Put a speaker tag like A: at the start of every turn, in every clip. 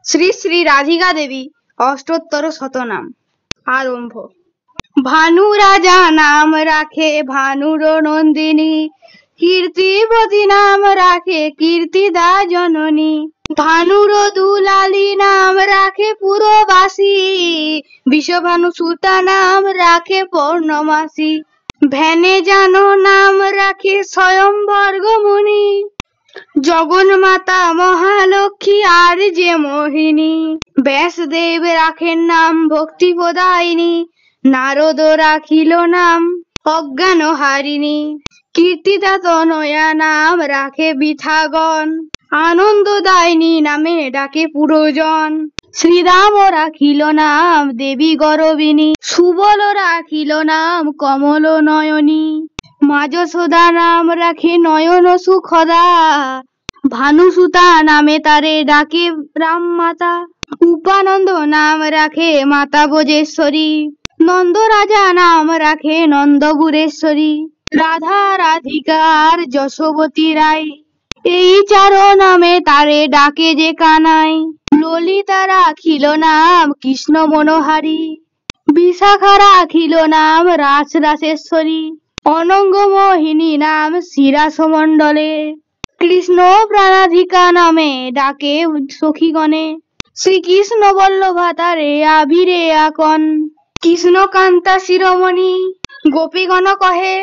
A: শ্রী শ্রী রাধিকা দেবী অষ্টোত্তর শতনাম আরম্ভ। ভানু রাজা নাম রাখে ভানুর নন্দিনী, কীর্তিবতী নাম রাখে কীর্তিদা জননী। ভানুর দুলালী নাম রাখে পুরবাসী, বিশ্বভানু সুতা নাম রাখে পৌর্ণমাসী। ভ্যানে জানো নাম রাখে স্বয়ম্বর্গমণি, জগন্মাতা মহালক্ষ্মী আর যে মোহিনী। ব্যাসদেব রাখেন নাম ভক্তি প্রদায়িনী, নারদ রাখিল নাম অজ্ঞান হারিণী। কীর্তিদা তনয়া নাম রাখে বৃথাগণ, আনন্দদায়িনী নামে ডাকে পুরজন। শ্রীরাম রাখিল নাম দেবী গরবিনী, সুবল রাখিল নাম কমল নয়নী। মা যশোদা নাম রাখে নয়ন সুখদা, ভানুসুতা নামে তারে ডাকে রাম মাতা। উপানন্দ নাম রাখে মাতা ভোজেশ্বরী, নন্দ রাজা নাম রাখে নন্দগুরেশ্বরী। রাধা রাধিকার যশোবতী রায়, এই চার নামে তারে ডাকে যে কানাই। ললিতা রাখিল নাম কৃষ্ণ মনোহারী, বিশাখা রাখিল নাম রাস রাসেশ্বরী। অনঙ্গ মোহিনী নাম শিরাসমণ্ডলে, কৃষ্ণ প্রাণাধিকা নামে ডাকে সখীগণে। শ্রীকৃষ্ণ বল্লভা তারে আবিরে আকন, কৃষ্ণ কান্তা শিরোমণি গোপীগণ কহে।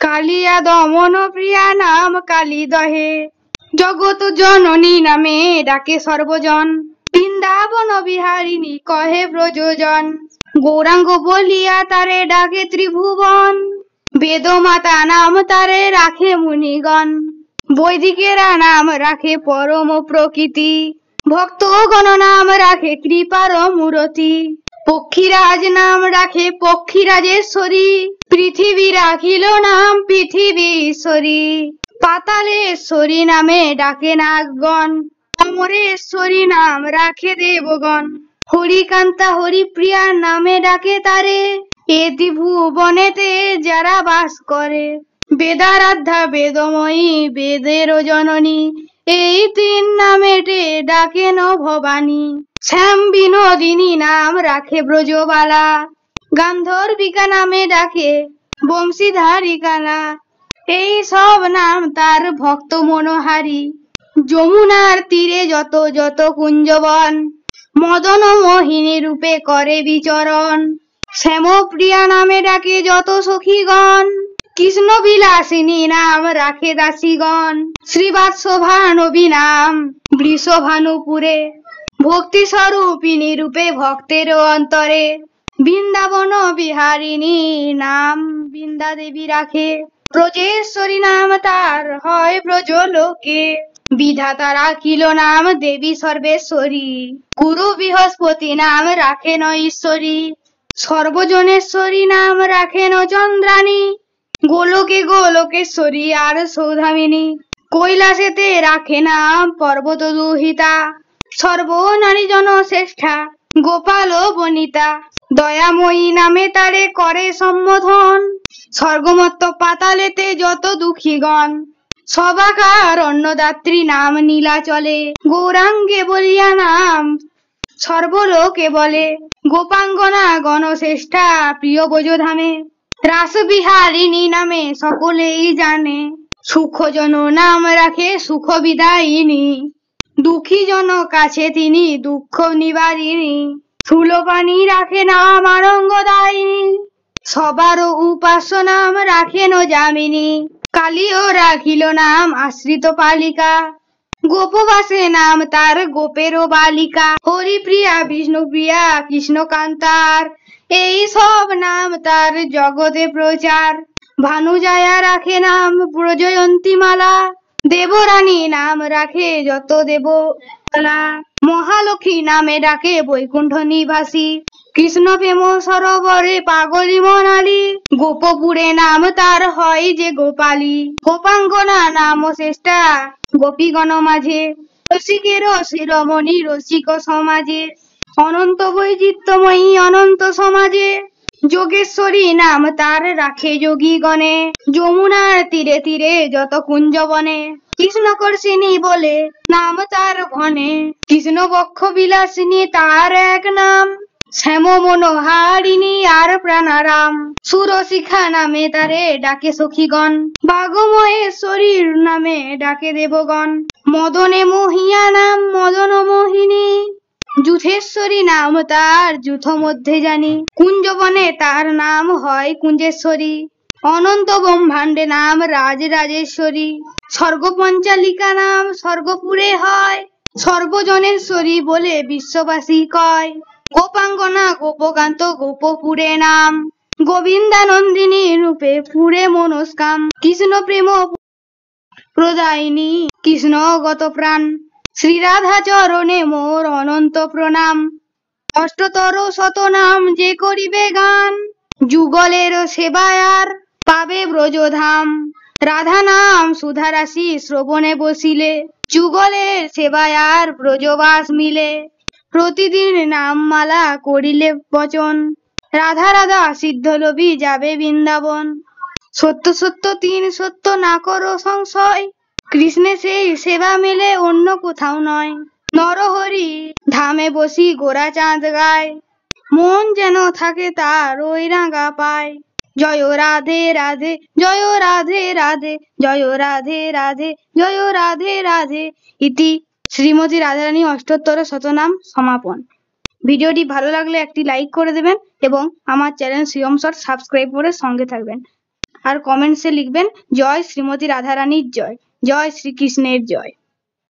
A: কালিয়া দমন প্রিয়া নাম কালী দহে, জগত জননী নামে ডাকে সর্বজন। বৃন্দাবন বিহারিণী কহে ব্রজজন, গৌরাঙ্গ বলিয়া তারে ডাকে ত্রিভুবন। বেদমাতা নাম তারে রাখে মুনিগণ, বৈদিকেরা নাম রাখে পরম প্রকৃতি। ভক্তগণ নাম রাখে কৃপার মূরতি, পক্ষীরাজ নাম রাখে পক্ষীরাজেশ্বরী। পৃথিবী রাখিল নাম পৃথিবীশ্বরী, পাতালেশ্বরী নামে ডাকে নাগগণ। অমরেশ্বরী নাম রাখে দেবগণ, হরিকান্তা হরিপ্রিয়া নামে ডাকে তারে। এ ত্রিভুবনেতে যারা বাস করে, বেদারাধ্যা বেদময়ী বেদের জননী। এই তিন নামেতে ডাকেন ভবানী, শ্যাম বিনোদিনী নাম রাখে ব্রজবালা। গান্ধর্বিকা নামে ডাকে বংশীধারিকালা, এই সব নাম তার ভক্ত মনোহারী। যমুনার তীরে যত যত কুঞ্জবন, মদন মোহিনী রূপে করে বিচরণ। শ্যামপ্রিয়া নামে ডাকে যত সখীগণ, কৃষ্ণ বিলাসিনী নাম রাখে দাসীগণ। শ্রীবাৎসভানবী নাম বৃষভানুপুরে, ভক্তি স্বরূপিণী রূপে ভক্তের অন্তরে। বৃন্দাবন বিহারিণী নাম বৃন্দা দেবী রাখে, ব্রজেশ্বরী নাম তার হয় ব্রজলোকে। বিধাতা রাখিল নাম দেবী সর্বেশ্বরী, গুরু বৃহস্পতি নাম রাখেন ঈশ্বরী। সর্বজনেশ্বরী নাম রাখেন চন্দ্রাণী, গোলকে গোলকেশ্বরী আর সৌধামিনী। কৈলাসেতে রাখে নাম পর্বত দুহিতা, সর্বনারী জন শ্রেষ্ঠা গোপাল বনিতা। দয়াময়ী নামে তারে করে সম্বোধন, স্বর্গমত্ত পাতালেতে যত দুঃখীগণ। সবাকার অন্নদাত্রী নাম নীলাচলে, গৌরাঙ্গে বলিয়া নাম সর্বলোকে বলে। গোপাঙ্গনা গণশ্রেষ্ঠা প্রিয় ব্রজধামে, রাসবিহারিণী নামে সকলেই জানে। সুখজন নাম রাখে সুখ বিদায়িনী, দুঃখী জন কাছে তিনি দুঃখ নিবারিণী। স্থূলপাণী রাখে নাম আনন্দদায়িনী, সবার উপাস্য নাম রাখেন যামিনী। কালীও রাখিল নাম আশ্রিত পালিকা, গোপবাসে নাম তার গোপেরও বালিকা। হরিপ্রিয়া বিষ্ণুপ্রিয়া কৃষ্ণকান্তার, এই সব নাম তার জগতে প্রচার। ভানুজায়া রাখে নাম ব্রজয়ন্তী মালা, দেবরানী নাম রাখে যত দেবলা। মহালক্ষ্মী নামে ডাকে বৈকুণ্ঠ নিবাসী, কৃষ্ণ প্রেম সরোবরে পাগলী মনালী। গোপপুরে নাম তার হয় যে গোপালী, গোপাঙ্গনা নাম শ্রেষ্ঠা গোপীগণ মাঝে। রসিকের শিরোমণি রসিক সমাজে, অনন্ত বৈচিত্র্যময়ী অনন্ত সমাজে। যোগেশ্বরী নাম তার রাখে যোগী গণে, যমুনার তীরে তীরে যত কুঞ্জবনে। কৃষ্ণকর্ষিণী বলে নাম তার ঘনে, কৃষ্ণ বক্ষ বিলাসিনী তার এক নাম, শ্যাম মনোহারিণী আর প্রাণারাম, সুরশিখা নামে তারে ডাকে সখীগণ, বাঘ মহেশ্বরীর নামে ডাকে দেবগণ, মদনে মহিয়া নাম মদন মোহিনী, যুথেশ্বরী নাম তার যুথ মধ্যে জানি, কুঞ্জবনে তার নাম হয় কুঞ্জেশ্বরী, অনন্ত ব্রহ্মাণ্ডে নাম রাজ রাজেশ্বরী, স্বর্গ পঞ্চালিকা নাম স্বর্গপুরে হয়, সর্বজনেশ্বরী বলে বিশ্ববাসী কয়, গোপাঙ্গনা গোপকান্ত গোপপুরে নাম, গোবিন্দানন্দিনী রূপে পুরে মনস্কাম, কৃষ্ণ প্রেম প্রদায়িনী কৃষ্ণগত প্রাণ, শ্রীরাধা চরণে মোর অনন্ত প্রণাম, অষ্টতর শতনাম যে করিবে গান, যুগলের সেবায়ার পাবে ব্রজধাম, রাধা নাম সুধারাশি শ্রবণে বসিলে, যুগলের সেবায়ার ব্রজবাস মিলে, প্রতিদিন নাম মালা করিলে বচন, রাধা রাধা সিদ্ধ লোভী যাবে বৃন্দাবন, সত্য সত্য তিন সত্য না করো সংশয়, কৃষ্ণে সেই সেবা মেলে অন্য কোথাও নয়, নরহরি ধামে বসি গোরা চাঁদ গায়, মন যেন থাকে তার ওই রাঙা পায়, জয় রাধে রাধে জয় রাধে রাধে জয় রাধে রাধে জয় রাধে রাধে। ইতি শ্রীমতী রাধারানী অষ্টোত্তর শতনাম সমাপন। ভিডিওটি ভালো লাগলে একটি লাইক করে দেবেন এবং আমার চ্যানেল শ্রীওম শর্টস সাবস্ক্রাইব করে সঙ্গে থাকবেন, আর কমেন্টসে লিখবেন জয় শ্রীমতী রাধারানীর জয়, জয় শ্রীকৃষ্ণের জয়।